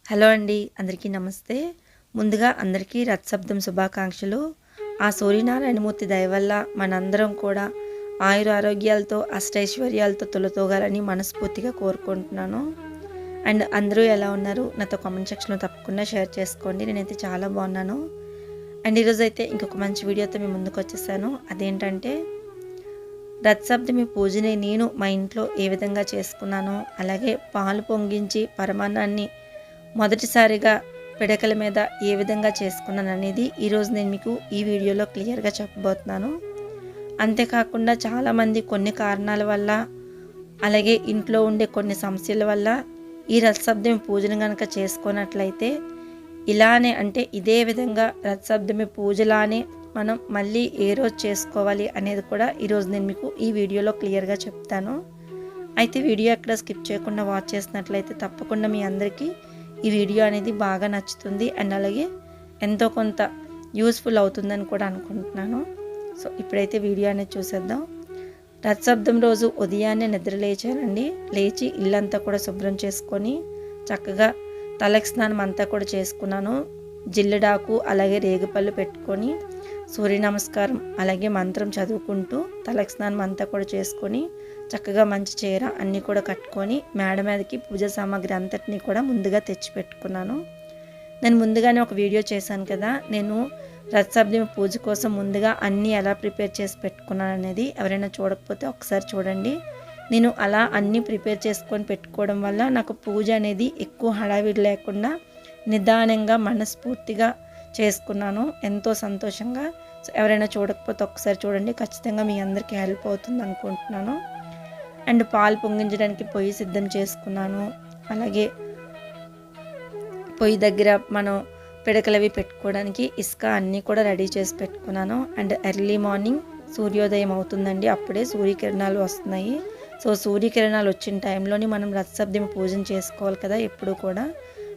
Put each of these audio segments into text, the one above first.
Hello అండి, అందరికీ నమస్తే. ముందుగా అందరికీ రథసప్తమి శుభాకాంక్షలు. ఆ సూర్యనారాయణమూర్తి దయ వల్ల మనందరం కూడా ఆయురారోగ్యాలతో అష్టైశ్వర్యాలతో తొలతూగాలని మనస్ఫూర్తిగా కోరుకుంటున్నాను. అండ్ అందరూ ఎలా ఉన్నారు? నాతో కామెంట్ సెక్షన్లో తప్పకుండా షేర్ చేసుకోండి. నేనైతే చాలా బాగున్నాను. అండ్ ఈరోజైతే ఇంకొక మంచి వీడియోతో మీ ముందుకు వచ్చేసాను. అదేంటంటే రథసప్తమి పూజని నేను మా ఇంట్లో ఏ విధంగా చేసుకున్నానో, అలాగే పాలు పొంగించి పరమాన్నాన్ని మొదటిసారిగా పిడకల మీద ఏ విధంగా చేసుకున్నాను అనేది ఈరోజు నేను మీకు ఈ వీడియోలో క్లియర్గా చెప్పబోతున్నాను. అంతేకాకుండా చాలామంది కొన్ని కారణాల వల్ల, అలాగే ఇంట్లో ఉండే కొన్ని సమస్యల వల్ల ఈ రథసప్తమి పూజను కనుక చేసుకున్నట్లయితే ఇలానే అంటే ఇదే విధంగా రథసప్తమి పూజలానే మనం మళ్ళీ ఏ రోజు చేసుకోవాలి అనేది కూడా ఈరోజు నేను మీకు ఈ వీడియోలో క్లియర్గా చెప్తాను. అయితే వీడియో ఎక్కడ స్కిప్ చేయకుండా వాచ్ చేసినట్లయితే తప్పకుండా మీ అందరికీ ఈ వీడియో అనేది బాగా నచ్చుతుంది. అండ్ అలాగే ఎంతో కొంత యూస్ఫుల్ అవుతుందని కూడా అనుకుంటున్నాను. సో ఇప్పుడైతే వీడియో అనేది చూసేద్దాం. రథసప్తమి రోజు ఉదయాన్నే నిద్ర లేచానండి. లేచి ఇల్లంతా కూడా శుభ్రం చేసుకొని చక్కగా తలకి స్నానం అంతా కూడా చేసుకున్నాను. జిల్లెడాకు అలాగే రేగిపళ్ళు పెట్టుకొని సూర్య నమస్కారం అలాగే మంత్రం చదువుకుంటూ తలకి స్నానం అంతా కూడా చేసుకొని చక్కగా మంచి చీర అన్నీ కూడా కట్టుకొని మేడ మీదకి పూజ సామాగ్రి అంతటినీ కూడా ముందుగా తెచ్చి పెట్టుకున్నాను. నేను ముందుగానే ఒక వీడియో చేశాను కదా, నేను రథసప్తమి పూజ కోసం ముందుగా అన్నీ ఎలా ప్రిపేర్ చేసి పెట్టుకున్నాను అనేది. ఎవరైనా చూడకపోతే ఒకసారి చూడండి. నేను అలా అన్నీ ప్రిపేర్ చేసుకొని పెట్టుకోవడం వల్ల నాకు పూజ అనేది ఎక్కువ హడావిడి లేకుండా నిదానంగా మనస్ఫూర్తిగా చేసుకున్నాను, ఎంతో సంతోషంగా. సో ఎవరైనా చూడకపోతే ఒకసారి చూడండి, ఖచ్చితంగా మీ అందరికీ హెల్ప్ అవుతుంది అనుకుంటున్నాను. అండ్ పాలు పొంగించడానికి పొయ్యి సిద్ధం చేసుకున్నాను. అలాగే పొయ్యి దగ్గర మనం పిడకలవి పెట్టుకోవడానికి ఇసుక అన్నీ కూడా రెడీ చేసి పెట్టుకున్నాను. అండ్ ఎర్లీ మార్నింగ్ సూర్యోదయం అవుతుందండి, అప్పుడే సూర్యకిరణాలు వస్తున్నాయి. సో సూర్యకిరణాలు వచ్చిన టైంలోని మనం రథసప్తమి పూజను చేసుకోవాలి కదా ఎప్పుడు కూడా.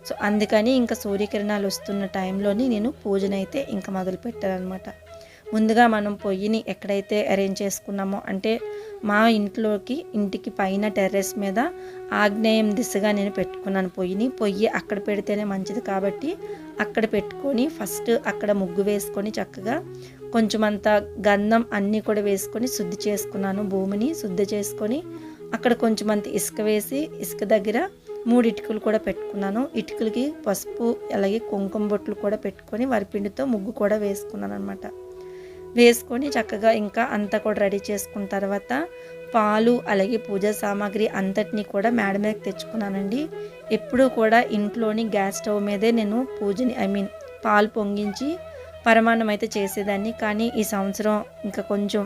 సో అందుకని ఇంకా సూర్యకిరణాలు వస్తున్న టైంలోని నేను పూజనైతే ఇంకా మొదలు పెట్టానమాట. ముందుగా మనం పొయ్యిని ఎక్కడైతే అరేంజ్ చేసుకున్నామో, అంటే మా ఇంటికి పైన టెర్రస్ మీద ఆగ్నేయం దిశగా నేను పెట్టుకున్నాను పొయ్యి అక్కడ పెడితేనే మంచిది కాబట్టి అక్కడ పెట్టుకొని ఫస్ట్ అక్కడ ముగ్గు వేసుకొని చక్కగా కొంచెమంత గంధం అన్నీ కూడా వేసుకొని శుద్ధి చేసుకున్నాను. భూమిని శుద్ధి చేసుకొని అక్కడ కొంచెమంత ఇసుక వేసి ఇసుక దగ్గర 3 ఇటుకలు కూడా పెట్టుకున్నాను. ఇటుకలకి పసుపు అలాగే కుంకుమ బొట్లు కూడా పెట్టుకొని వరిపిండితో ముగ్గు కూడా వేసుకున్నాను అనమాట. వేసుకొని చక్కగా ఇంకా అంతా కూడా రెడీ చేసుకున్న తర్వాత పాలు అలాగే పూజా సామాగ్రి అంతటినీ కూడా మేడ మీదకి తెచ్చుకున్నానండి. ఎప్పుడూ కూడా ఇంట్లోని గ్యాస్ స్టవ్ మీదే నేను పూజని పాలు పొంగించి పరమాన్నం అయితే చేసేదాన్ని. కానీ ఈ సంవత్సరం ఇంకా కొంచెం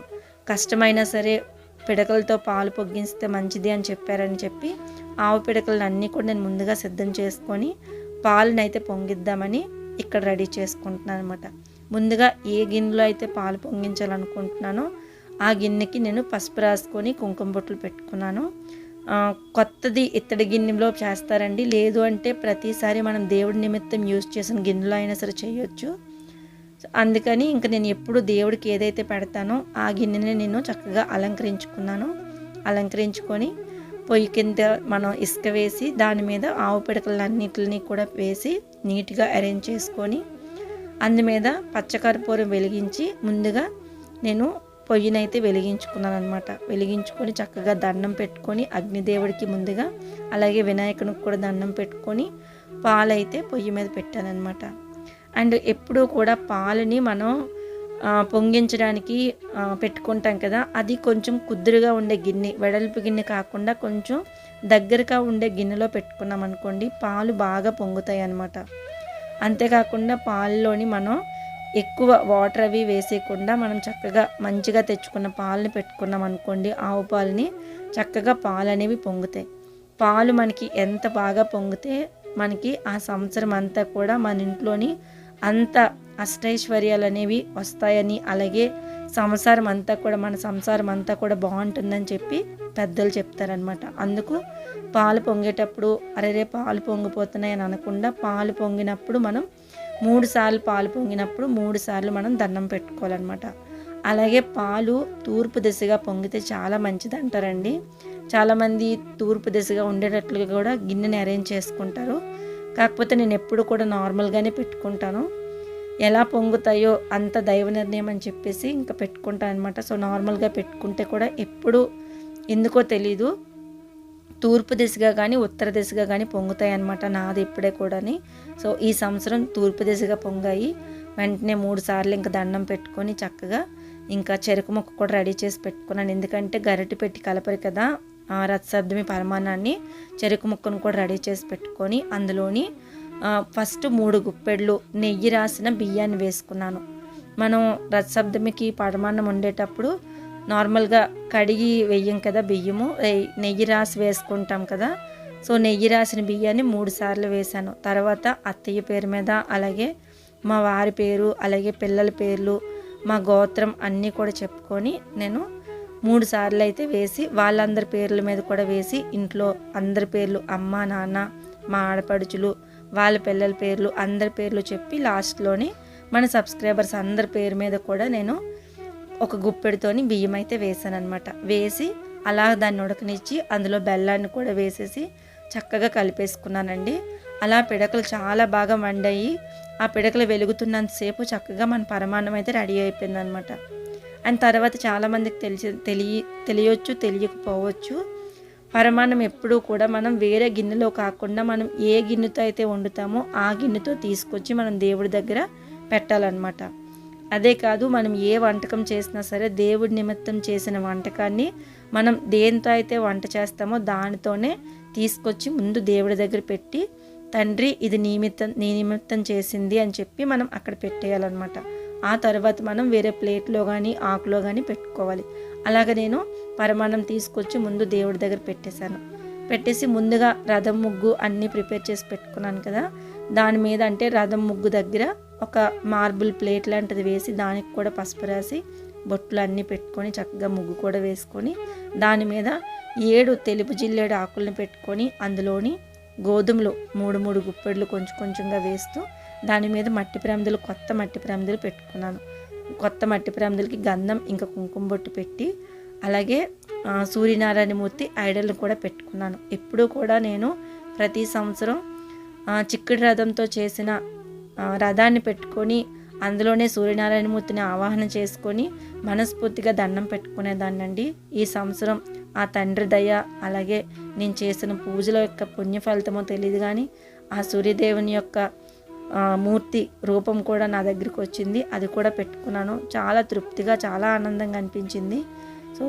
కష్టమైనా సరే పిడకలతో పాలు పొంగిస్తే మంచిది అని చెప్పి ఆవు పిడకలను అన్నీ కూడా నేను ముందుగా సిద్ధం చేసుకొని పాలను అయితే పొంగిద్దామని ఇక్కడ రెడీ చేసుకుంటున్నాను అనమాట. ముందుగా ఏ గిన్నెలో అయితే పాలు పొంగించాలనుకుంటున్నానో ఆ గిన్నెకి నేను పసుపు రాసుకొని కుంకుమ బొట్లు పెట్టుకున్నాను. కొత్తది ఇత్తడి గిన్నెలో చేస్తారండి, లేదు అంటే ప్రతిసారి మనం దేవుడి నిమిత్తం యూజ్ చేసిన గిన్నెలో అయినా సరే చేయొచ్చు. అందుకని ఇంకా నేను ఎప్పుడు దేవుడికి ఏదైతే పెడతానో ఆ గిన్నెని నేను చక్కగా అలంకరించుకొని పొయ్యి కింద మనం ఇసుక వేసి దాని మీద ఆవు పిడకలన్నిటిని కూడా వేసి నీట్గా అరేంజ్ చేసుకొని అందు మీద పచ్చకర్పూరం వెలిగించి ముందుగా నేను పొయ్యినైతే వెలిగించుకున్నాను అనమాట. వెలిగించుకొని చక్కగా దండం పెట్టుకొని అగ్నిదేవుడికి ముందుగా అలాగే వినాయకునికి కూడా దండం పెట్టుకొని పాలైతే పొయ్యి మీద పెట్టానన్నమాట. అండ్ ఎప్పుడూ కూడా పాలని మనం పొంగించడానికి పెట్టుకుంటాం కదా, అది కొంచెం కుదురుగా ఉండే గిన్నె, వెడల్పు గిన్నె కాకుండా కొంచెం దగ్గరగా ఉండే గిన్నెలో పెట్టుకున్నాం అనుకోండి పాలు బాగా పొంగుతాయి అన్నమాట. అంతేకాకుండా పాలలోని మనం ఎక్కువ వాటర్ అవి వేసేయకుండా మనం చక్కగా మంచిగా తెచ్చుకున్న పాలని పెట్టుకున్నాం అనుకోండి, ఆవు పాలని చక్కగా పాలు అనేవి పొంగుతాయి. పాలు మనకి ఎంత బాగా పొంగితే మనకి ఆ సంవత్సరం అంతా కూడా మన ఇంట్లోని అంత అష్టైశ్వర్యాలు అనేవి వస్తాయని, అలాగే మన సంసారం అంతా కూడా బాగుంటుందని చెప్పి పెద్దలు చెప్తారనమాట. అందుకు పాలు పొంగేటప్పుడు అరే పాలు పొంగిపోతున్నాయి అని అనకుండా పాలు పొంగినప్పుడు మనం 3 సార్లు పాలు పొంగినప్పుడు 3 సార్లు మనం దండం పెట్టుకోవాలన్నమాట. అలాగే పాలు తూర్పు దిశగా పొంగితే చాలా మంచిది అంటారండి. చాలామంది తూర్పు దిశగా ఉండేటట్లుగా కూడా గిన్నెని అరేంజ్ చేసుకుంటారు. కాకపోతే నేను ఎప్పుడు కూడా నార్మల్గానే పెట్టుకుంటాను. ఎలా పొంగుతాయో అంత దైవ నిర్ణయం అని చెప్పేసి ఇంకా పెట్టుకుంటాను అనమాట. సో నార్మల్గా పెట్టుకుంటే కూడా ఎప్పుడు ఎందుకో తెలీదు తూర్పు దిశగా కానీ ఉత్తర దిశగా కానీ పొంగుతాయి అన్నమాట నాది ఇప్పుడే కూడాని. సో ఈ సంవత్సరం తూర్పు దిశగా పొంగాయి. వెంటనే 3 సార్లు ఇంకా దండం పెట్టుకొని చక్కగా ఇంకా చెరుకు ముక్క కూడా రెడీ చేసి పెట్టుకున్నాను. ఎందుకంటే గరిటె పెట్టి కలపరు కదా రథసప్తమి పరమాన్నాన్ని. చెరుకు ముక్కను కూడా రెడీ చేసి పెట్టుకొని అందులోని ఫస్ట్ 3 గుప్పెళ్ళు నెయ్యి రాసిన బియ్యాన్ని వేసుకున్నాను. మనం రథసప్తమికి పరమాన్నం వండేటప్పుడు నార్మల్గా కడిగి వెయ్యం కదా బియ్యము, నెయ్యి రాసి వేసుకుంటాం కదా. సో నెయ్యి రాసిన బియ్యాన్ని 3 సార్లు వేశాను. తర్వాత అత్తయ్య పేరు మీద, అలాగే మా వారి పేరు, అలాగే పిల్లల పేర్లు, మా గోత్రం అన్నీ కూడా చెప్పుకొని నేను 3 సార్లు అయితే వేసి వాళ్ళందరి పేర్ల మీద కూడా వేసి ఇంట్లో అందరి పేర్లు, అమ్మ నాన్న మా ఆడపడుచులు వాళ్ళ పిల్లల పేర్లు అందరి పేర్లు చెప్పి లాస్ట్లోని మన సబ్స్క్రైబర్స్ అందరి పేరు మీద కూడా నేను ఒక గుప్పెడితోని బియ్యం అయితే వేసాను అనమాట. వేసి అలా దాన్ని ఉడకనిచ్చి అందులో బెల్లాన్ని కూడా వేసేసి చక్కగా కలిపేసుకున్నానండి. అలా పిడకలు చాలా బాగా వండాయి. ఆ పిడకలు వెలుగుతున్నంతసేపు చక్కగా మన పరమాన్నం అయితే రెడీ అయిపోయింది అనమాట. అండ్ తర్వాత చాలామందికి తెలియచ్చు తెలియకపోవచ్చు, పరమాన్నం ఎప్పుడూ కూడా మనం వేరే గిన్నెలో కాకుండా మనం ఏ గిన్నెతో అయితే వండుతామో ఆ గిన్నెతో తీసుకొచ్చి మనం దేవుడి దగ్గర పెట్టాలన్నమాట. అదే కాదు, మనం ఏ వంటకం చేసినా సరే దేవుడి నిమిత్తం చేసిన వంటకాన్ని మనం దేంతో అయితే వంట చేస్తామో దానితోనే తీసుకొచ్చి ముందు దేవుడి దగ్గర పెట్టి, తండ్రి ఇది నీ నిమిత్తం చేసింది అని చెప్పి మనం అక్కడ పెట్టేయాలన్నమాట. ఆ తర్వాత మనం వేరే ప్లేట్లో కానీ ఆకులో కానీ పెట్టుకోవాలి. అలాగ నేను పరమాన్నం తీసుకొచ్చి ముందు దేవుడి దగ్గర పెట్టేసి ముందుగా రథం ముగ్గు అన్నీ ప్రిపేర్ చేసి పెట్టుకున్నాను కదా, దాని మీద అంటే రథం ముగ్గు దగ్గర ఒక మార్బుల్ ప్లేట్ లాంటిది వేసి దానికి కూడా పసుపు రాసి బొట్లు అన్నీ పెట్టుకొని చక్కగా ముగ్గు కూడా వేసుకొని దాని మీద 7 తెలుపు జిల్లేడు ఆకులను పెట్టుకొని అందులోని గోధుమలు 3 గుప్పెళ్ళు కొంచెం కొంచెంగా వేస్తూ దాని మీద కొత్త మట్టి ప్రమిదలు పెట్టుకున్నాను. కొత్త మట్టి ప్రమిదలకి గంధం ఇంకా కుంకుమ బొట్టు పెట్టి అలాగే సూర్యనారాయణమూర్తి ఐడల్ని కూడా పెట్టుకున్నాను. ఎప్పుడూ కూడా నేను ప్రతి సంవత్సరం చిక్కుడు రథంతో చేసిన రథాన్ని పెట్టుకొని అందులోనే సూర్యనారాయణమూర్తిని ఆవాహన చేసుకొని మనస్ఫూర్తిగా దండం పెట్టుకునేదాన్నండి. ఈ సంవత్సరం ఆ తండ్రి దయ, అలాగే నేను చేసిన పూజల యొక్క పుణ్య ఫలితమో తెలియదు కానీ ఆ సూర్యదేవుని యొక్క మూర్తి రూపం కూడా నా దగ్గరికి వచ్చింది. అది కూడా పెట్టుకున్నాను. చాలా తృప్తిగా చాలా ఆనందంగా అనిపించింది. సో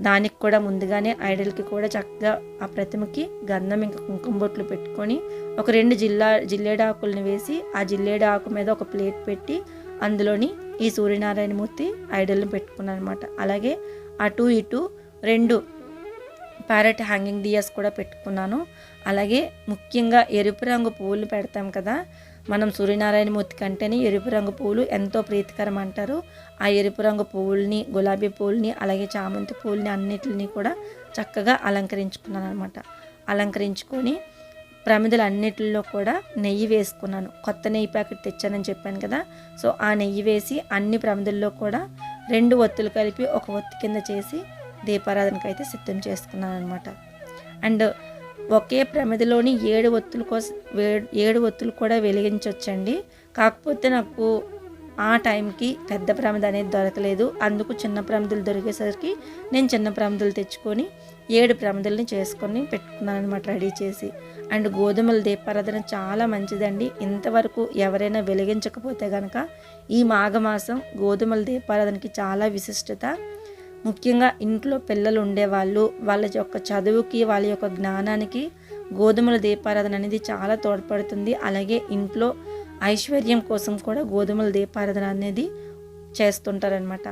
దానికి కూడా ముందుగానే ఐడల్కి కూడా చక్కగా ఆ ప్రతిమకి గంధం ఇంకా కుంకుమ బొట్లు పెట్టుకొని ఒక 2 జిల్లేడాకులను వేసి ఆ జిల్లేడాకు మీద ఒక ప్లేట్ పెట్టి అందులోని ఈ సూర్యనారాయణమూర్తి ఐడల్ని పెట్టుకున్నాను అనమాట. అలాగే అటు ఇటు 2 ప్యారెట్ హ్యాంగింగ్ డియాస్ కూడా పెట్టుకున్నాను. అలాగే ముఖ్యంగా ఎరుపు రంగు పువ్వులు పెడతాం కదా, మనం సూర్యనారాయణమూర్తి కంటేనే ఎరుపు రంగు పువ్వులు ఎంతో ప్రీతికరం అంటారు. ఆ ఎరుపు రంగు పువ్వుల్ని, గులాబీ పువ్వుల్ని, అలాగే చామంతి పువ్వుల్ని అన్నిటిని కూడా చక్కగా అలంకరించుకున్నాను అనమాట. అలంకరించుకొని ప్రమిదలు అన్నిటిలో కూడా నెయ్యి వేసుకున్నాను. కొత్త నెయ్యి ప్యాకెట్ తెచ్చానని చెప్పాను కదా, సో ఆ నెయ్యి వేసి అన్ని ప్రమిదల్లో కూడా 2 ఒత్తులు కలిపి ఒక ఒత్తి కింద చేసి దీపారాధనకు అయితే సిద్ధం చేసుకున్నాను అనమాట. అండ్ ఒకే ప్రమిదలోని 7 ఒత్తులు కూడా వెలిగించవచ్చండి. కాకపోతే నాకు ఆ టైంకి పెద్ద ప్రమిద అనేది దొరకలేదు. అందుకు చిన్న ప్రమిదలు దొరికేసరికి నేను చిన్న ప్రమిదలు తెచ్చుకొని 7 ప్రమిదల్ని చేసుకొని పెట్టుకున్నాను అనమాట రెడీ చేసి. అండ్ గోధుమల దీపారాధన చాలా మంచిదండి. ఇంతవరకు ఎవరైనా వెలిగించకపోతే కనుక ఈ మాఘమాసం గోధుమల దీపారాధనకి చాలా విశిష్టత. ముఖ్యంగా ఇంట్లో పిల్లలు ఉండేవాళ్ళు, వాళ్ళ యొక్క చదువుకి, వాళ్ళ యొక్క జ్ఞానానికి గోధుమల దీపారాధన అనేది చాలా తోడ్పడుతుంది. అలాగే ఇంట్లో ఐశ్వర్యం కోసం కూడా గోధుమల దీపారాధన అనేది చేస్తుంటారనమాట.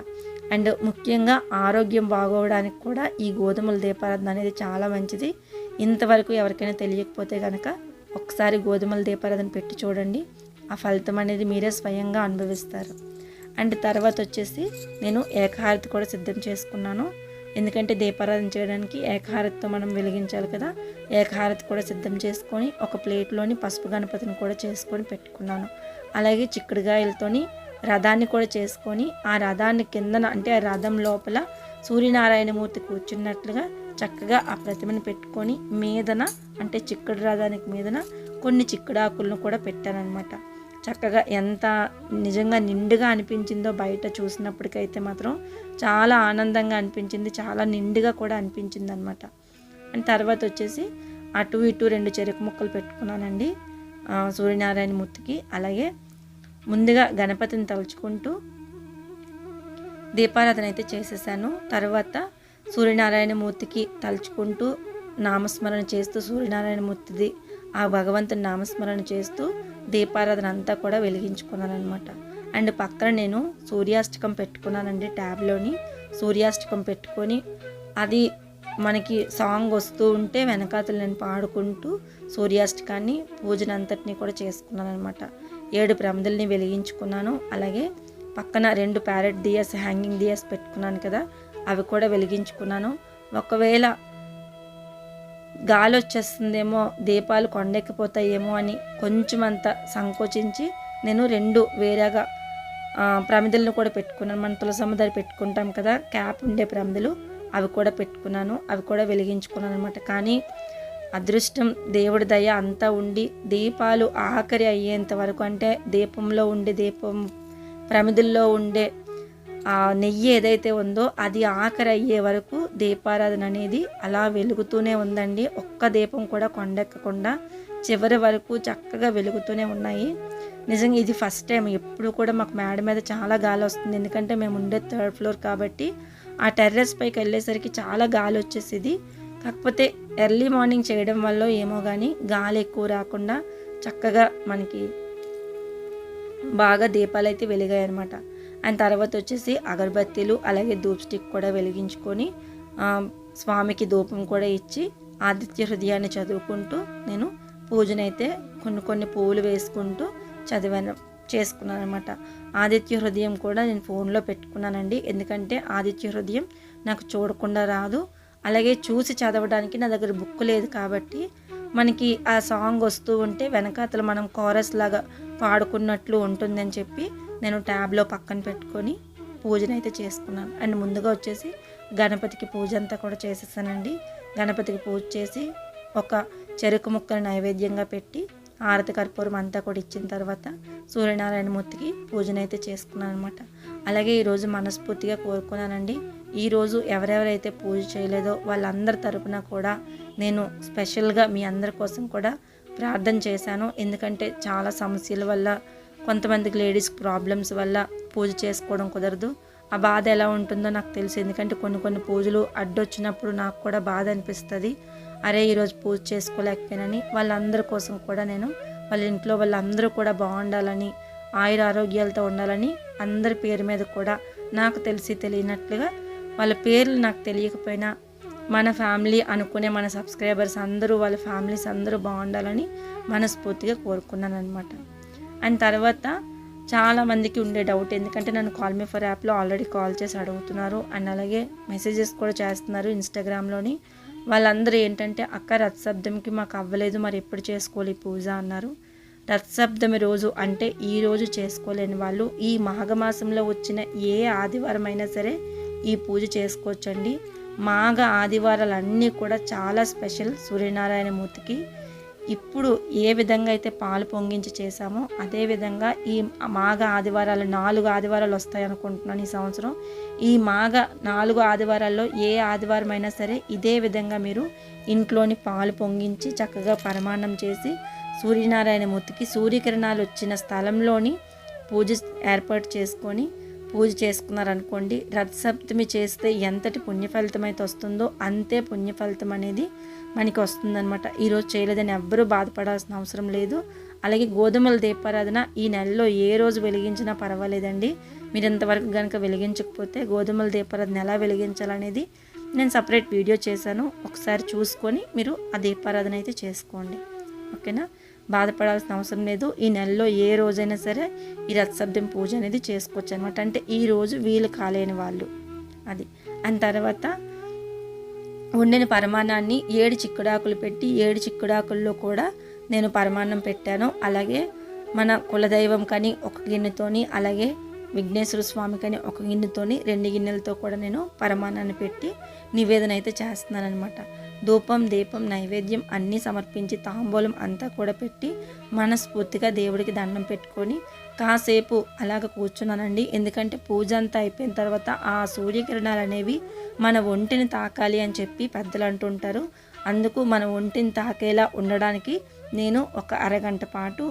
అండ్ ముఖ్యంగా ఆరోగ్యం బాగోవడానికి కూడా ఈ గోధుమల దీపారాధన అనేది చాలా మంచిది. ఇంతవరకు ఎవరికైనా తెలియకపోతే కనుక ఒకసారి గోధుమల దీపారాధన పెట్టి చూడండి, ఆ ఫలితం అనేది మీరే స్వయంగా అనుభవిస్తారు. అండ్ తర్వాత వచ్చేసి నేను ఏకహారతి కూడా సిద్ధం చేసుకున్నాను. ఎందుకంటే దీపారాధన చేయడానికి ఏకహారతితో మనం వెలిగించాలి కదా. ఏకహారతి కూడా సిద్ధం చేసుకొని ఒక ప్లేట్లోని పసుపు గణపతిని కూడా చేసుకొని పెట్టుకున్నాను. అలాగే చిక్కుడుగాయలతోని రథాన్ని కూడా చేసుకొని ఆ రథాన్ని కిందన అంటే ఆ రథం లోపల సూర్యనారాయణమూర్తి కూర్చున్నట్లుగా చక్కగా ఆ ప్రతిమను పెట్టుకొని మీదన అంటే చిక్కుడు రథానికి మీదన కొన్ని చిక్కుడాకులను కూడా పెట్టానన్నమాట. చక్కగా ఎంత నిజంగా నిండుగా అనిపించిందో బయట చూసినప్పటికైతే మాత్రం చాలా ఆనందంగా అనిపించింది, చాలా నిండుగా కూడా అనిపించింది అనమాట. అండ్ తర్వాత వచ్చేసి అటు ఇటు 2 చెరుకు ముక్కలు పెట్టుకున్నానండి సూర్యనారాయణ మూర్తికి. అలాగే ముందుగా గణపతిని తలుచుకుంటూ దీపారాధన అయితే చేసేసాను. తర్వాత సూర్యనారాయణ మూర్తికి తలుచుకుంటూ నామస్మరణ చేస్తూ సూర్యనారాయణ మూర్తిది ఆ భగవంతుని నామస్మరణ చేస్తూ దీపారాధన అంతా కూడా వెలిగించుకున్నాను అనమాట. అండ్ పక్కన నేను సూర్యాష్టకం పెట్టుకున్నానండి, ట్యాబ్లోని సూర్యాష్టకం పెట్టుకొని అది మనకి సాంగ్ వస్తూ ఉంటే వెనకాతలు నేను పాడుకుంటూ సూర్యాష్టకాన్ని పూజనంతటిని కూడా చేసుకున్నాను అనమాట. 7 ప్రమిదల్ని వెలిగించుకున్నాను. అలాగే పక్కన 2 ప్యారెట్ దియాస్ హ్యాంగింగ్ దియాస్ పెట్టుకున్నాను కదా, అవి కూడా వెలిగించుకున్నాను. ఒకవేళ గాలి వచ్చేస్తుందేమో, దీపాలు కొండెక్కిపోతాయేమో అని కొంచెం అంత సంకోచించి నేను 2 వేరేగా ప్రమిదలను కూడా పెట్టుకున్నాను. మన తులసమ్మ దగ్గర పెట్టుకుంటాం కదా క్యాప్ ఉండే ప్రమిదలు, అవి కూడా పెట్టుకున్నాను, అవి కూడా వెలిగించుకున్నాను అనమాట. కానీ అదృష్టం దేవుడి దయ అంతా ఉండి దీపాలు ఆఖరి అయ్యేంత వరకు, అంటే దీపంలో ఉండే ప్రమిదల్లో ఉండే నెయ్యి ఏదైతే ఉందో అది ఆఖరి అయ్యే వరకు దీపారాధన అనేది అలా వెలుగుతూనే ఉందండి. ఒక్క దీపం కూడా కొండెక్కకుండా చివరి వరకు చక్కగా వెలుగుతూనే ఉన్నాయి. నిజంగా ఇది ఫస్ట్ టైం. ఎప్పుడు కూడా మాకు మేడ మీద చాలా గాలి వస్తుంది, ఎందుకంటే మేము ఉండే 3rd ఫ్లోర్ కాబట్టి. ఆ టెర్రస్ పైకి వెళ్ళేసరికి చాలా గాలి వచ్చేసింది. కాకపోతే ఎర్లీ మార్నింగ్ చేయడం వల్ల ఏమో కానీ గాలి ఎక్కువ రాకుండా చక్కగా మనకి బాగా దీపాలు అయితే వెలిగాయి అనమాట. అండ్ తర్వాత వచ్చేసి అగరబత్తీలు అలాగే ధూప్ స్టిక్ కూడా వెలిగించుకొని స్వామికి ధూపం కూడా ఇచ్చి ఆదిత్య హృదయాన్ని చదువుకుంటూ నేను పూజనైతే కొన్ని పువ్వులు వేసుకుంటూ చేసుకున్నాను అనమాట. ఆదిత్య హృదయం కూడా నేను ఫోన్లో పెట్టుకున్నానండి, ఎందుకంటే ఆదిత్య హృదయం నాకు చూడకుండా రాదు. అలాగే చూసి చదవడానికి నా దగ్గర బుక్ లేదు కాబట్టి మనకి ఆ సాంగ్ వస్తూ ఉంటే వెనకాతల మనం కోరస్ లాగా పాడుకున్నట్లు ఉంటుందని చెప్పి నేను ట్యాబ్లో పక్కన పెట్టుకొని పూజనైతే చేసుకున్నాను. అండ్ ముందుగా వచ్చేసి గణపతికి పూజ అంతా కూడా చేసేసానండి. గణపతికి పూజ చేసి ఒక చెరుకు ముక్కలు నైవేద్యంగా పెట్టి హారతి కర్పూరం అంతా కూడా ఇచ్చిన తర్వాత సూర్యనారాయణ మూర్తికి పూజనైతే చేసుకున్నాను అనమాట. అలాగే ఈరోజు మనస్ఫూర్తిగా కోరుకున్నానండి, ఈరోజు ఎవరెవరైతే పూజ చేయలేదో వాళ్ళందరి తరపున కూడా నేను స్పెషల్గా మీ అందరి కోసం కూడా ప్రార్థన చేశాను. ఎందుకంటే చాలా సమస్యల వల్ల కొంతమందికి లేడీస్ ప్రాబ్లమ్స్ వల్ల పూజ చేసుకోవడం కుదరదు. ఆ బాధ ఎలా ఉంటుందో నాకు తెలుసు, ఎందుకంటే కొన్ని పూజలు అడ్డొచ్చినప్పుడు నాకు కూడా బాధ అనిపిస్తుంది. అరే ఈరోజు పూజ చేసుకోలేకపోయినని వాళ్ళందరి కోసం కూడా నేను వాళ్ళ ఇంట్లో వాళ్ళందరూ కూడా బాగుండాలని, ఆయుర ఆరోగ్యాలతో ఉండాలని అందరి పేరు మీద కూడా నాకు తెలిసి తెలియనట్లుగా వాళ్ళ పేర్లు నాకు తెలియకపోయినా మన ఫ్యామిలీ అనుకునే మన సబ్స్క్రైబర్స్ అందరూ వాళ్ళ ఫ్యామిలీస్ అందరూ బాగుండాలని మనస్ఫూర్తిగా కోరుకున్నాను అనమాట. అండ్ తర్వాత చాలామందికి ఉండే డౌట్, ఎందుకంటే నన్ను కాల్ మీ ఫర్ యాప్లో ఆల్రెడీ కాల్ చేసి అడుగుతున్నారు అండ్ అలాగే మెసేజెస్ కూడా చేస్తున్నారు ఇన్స్టాగ్రామ్లోని. వాళ్ళందరూ ఏంటంటే అక్క రథసప్తమికి మాకు అవ్వలేదు, మరి ఎప్పుడు చేసుకోవాలి పూజ అన్నారు. రథసప్తమి రోజు అంటే ఈ రోజు చేసుకోలేని వాళ్ళు ఈ మాఘమాసంలో వచ్చిన ఏ ఆదివారం అయినా సరే ఈ పూజ చేసుకోవచ్చండి. మాఘ ఆదివారాలన్నీ కూడా చాలా స్పెషల్ సూర్యనారాయణ మూర్తికి. ఇప్పుడు ఏ విధంగా అయితే పాలు పొంగించి చేశామో అదేవిధంగా ఈ మాఘ ఆదివారాలు 4 ఆదివారాలు వస్తాయి అనుకుంటున్నాను ఈ సంవత్సరం. ఈ మాఘ 4 ఆదివారాల్లో ఏ ఆదివారం అయినా సరే ఇదే విధంగా మీరు ఇంట్లోని పాలు పొంగించి చక్కగా పరమాన్నం చేసి సూర్యనారాయణ మూర్తికి సూర్యకిరణాలు వచ్చిన స్థలంలోని పూజ ఏర్పాటు చేసుకొని పూజ చేసుకున్నారనుకోండి, రథసప్తమి చేస్తే ఎంతటి పుణ్యఫలితం అయితే వస్తుందో అంతే పుణ్యఫలితం అనేది మనకి వస్తుందన్నమాట. ఈరోజు చేయలేదని ఎవ్వరూ బాధపడాల్సిన అవసరం లేదు. అలాగే గోధుమల దీపారాధన ఈ నెలలో ఏ రోజు వెలిగించినా పర్వాలేదండి. మీరు ఇంతవరకు కనుక వెలిగించకపోతే గోధుమల దీపారాధన ఎలా వెలిగించాలనేది నేను సపరేట్ వీడియో చేశాను, ఒకసారి చూసుకొని మీరు ఆ దీపారాధన అయితే చేసుకోండి, ఓకేనా. బాధపడాల్సిన అవసరం లేదు. ఈ నెలలో ఏ రోజైనా సరే ఈ రథసప్తమి పూజ అనేది చేసుకోవచ్చు అనమాట. అంటే ఈ రోజు వీలు కాలేని వాళ్ళు అది. అండ్ తర్వాత వండిన పరమాన్నాన్ని 7 చిక్కుడాకులు పెట్టి 7 చిక్కుడాకుల్లో కూడా నేను పరమాన్నం పెట్టాను. అలాగే మన కులదైవం కానీ ఒక గిన్నెతోని, అలాగే విఘ్నేశ్వర స్వామి కానీ ఒక గిన్నెతోని 2 గిన్నెలతో కూడా నేను పరమాన్నాన్ని పెట్టి నివేదన అయితే చేస్తున్నాను అనమాట. ధూపం దీపం నైవేద్యం అన్నీ సమర్పించి తాంబూలం అంతా కూడా పెట్టి మనస్ఫూర్తిగా దేవుడికి దండం పెట్టుకొని కాసేపు అలాగ కూర్చున్నానండి. ఎందుకంటే పూజ అంతా అయిపోయిన తర్వాత ఆ సూర్యకిరణాలు అనేవి మన ఒంటిని తాకాలి అని చెప్పి పెద్దలు అంటుంటారు. అందుకు మన ఒంటిని తాకేలా ఉండడానికి నేను ఒక అరగంట పాటు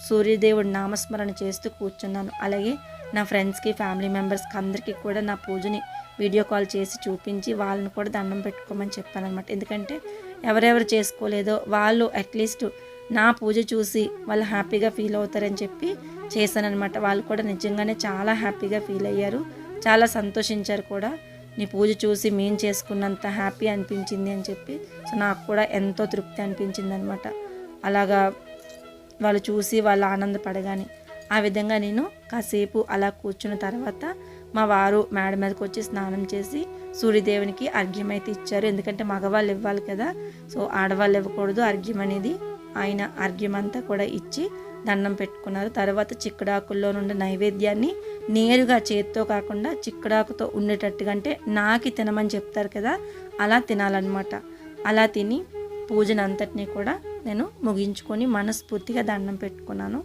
సూర్యదేవుడి నామస్మరణ చేస్తూ కూర్చున్నాను. అలాగే నా ఫ్రెండ్స్కి ఫ్యామిలీ మెంబర్స్కి అందరికీ కూడా నా పూజని వీడియో కాల్ చేసి చూపించి వాళ్ళని కూడా దండం పెట్టుకోమని చెప్పాను అనమాట. ఎందుకంటే ఎవరెవరు చేసుకోలేదో వాళ్ళు అట్లీస్ట్ నా పూజ చూసి వాళ్ళు హ్యాపీగా ఫీల్ అవుతారని చెప్పి చేశానమాట. వాళ్ళు కూడా నిజంగానే చాలా హ్యాపీగా ఫీల్ అయ్యారు, చాలా సంతోషించారు కూడా. నీ పూజ చూసి మేము చేసుకున్నంత హ్యాపీ అనిపించింది అని చెప్పి. సో నాకు కూడా ఎంతో తృప్తి అనిపించింది అనమాట. అలాగా వాళ్ళు చూసి వాళ్ళు ఆనందపడగానే ఆ విధంగా నేను కాసేపు అలా కూర్చున్న తర్వాత మా వారు మేడ మీదకి వచ్చి స్నానం చేసి సూర్యదేవునికి అర్ఘ్యం అయితే ఇచ్చారు. ఎందుకంటే మగవాళ్ళు ఇవ్వాలి కదా, సో ఆడవాళ్ళు ఇవ్వకూడదు అర్ఘ్యం అనేది. ఆయన అర్ఘ్యం అంతా కూడా ఇచ్చి దండం పెట్టుకున్నారు. తర్వాత చిక్కుడాకుల్లో నుండి నైవేద్యాన్ని నేరుగా చేత్తో కాకుండా చిక్కుడాకుతో ఉండేటట్టుగా, అంటే నాకి తినమని చెప్తారు కదా, అలా తినాలన్నమాట. అలా తిని పూజను అంతటినీ కూడా నేను ముగించుకొని మనస్ఫూర్తిగా దండం పెట్టుకున్నాను.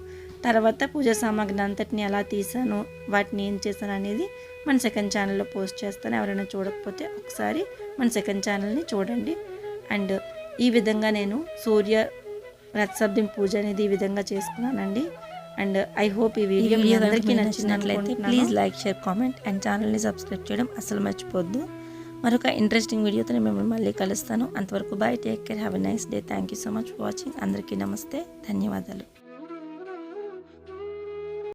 తర్వాత పూజా సామాగ్రి అంతటిని ఎలా తీసాను, వాటిని ఏం చేశాను అనేది మన సెకండ్ ఛానల్లో పోస్ట్ చేస్తాను. ఎవరైనా చూడకపోతే ఒకసారి మన సెకండ్ ఛానల్ని చూడండి. అండ్ ఈ విధంగా నేను సూర్య రథసప్తమి పూజ అనేది ఈ విధంగా చేసుకున్నానండి. అండ్ ఐ హోప్ ఈ వీడియో మీ అందరికీ నచ్చినట్లయితే please like, share, comment and ఛానల్ని సబ్స్క్రైబ్ చేయడం అసలు మర్చిపోద్దు. మరొక ఇంట్రెస్టింగ్ వీడియోతో నేను మిమ్మల్ని మళ్ళీ కలుస్తాను. అంతవరకు bye, take care, have a nice day. Thank you so much for watching. అందరికీ నమస్తే, ధన్యవాదాలు.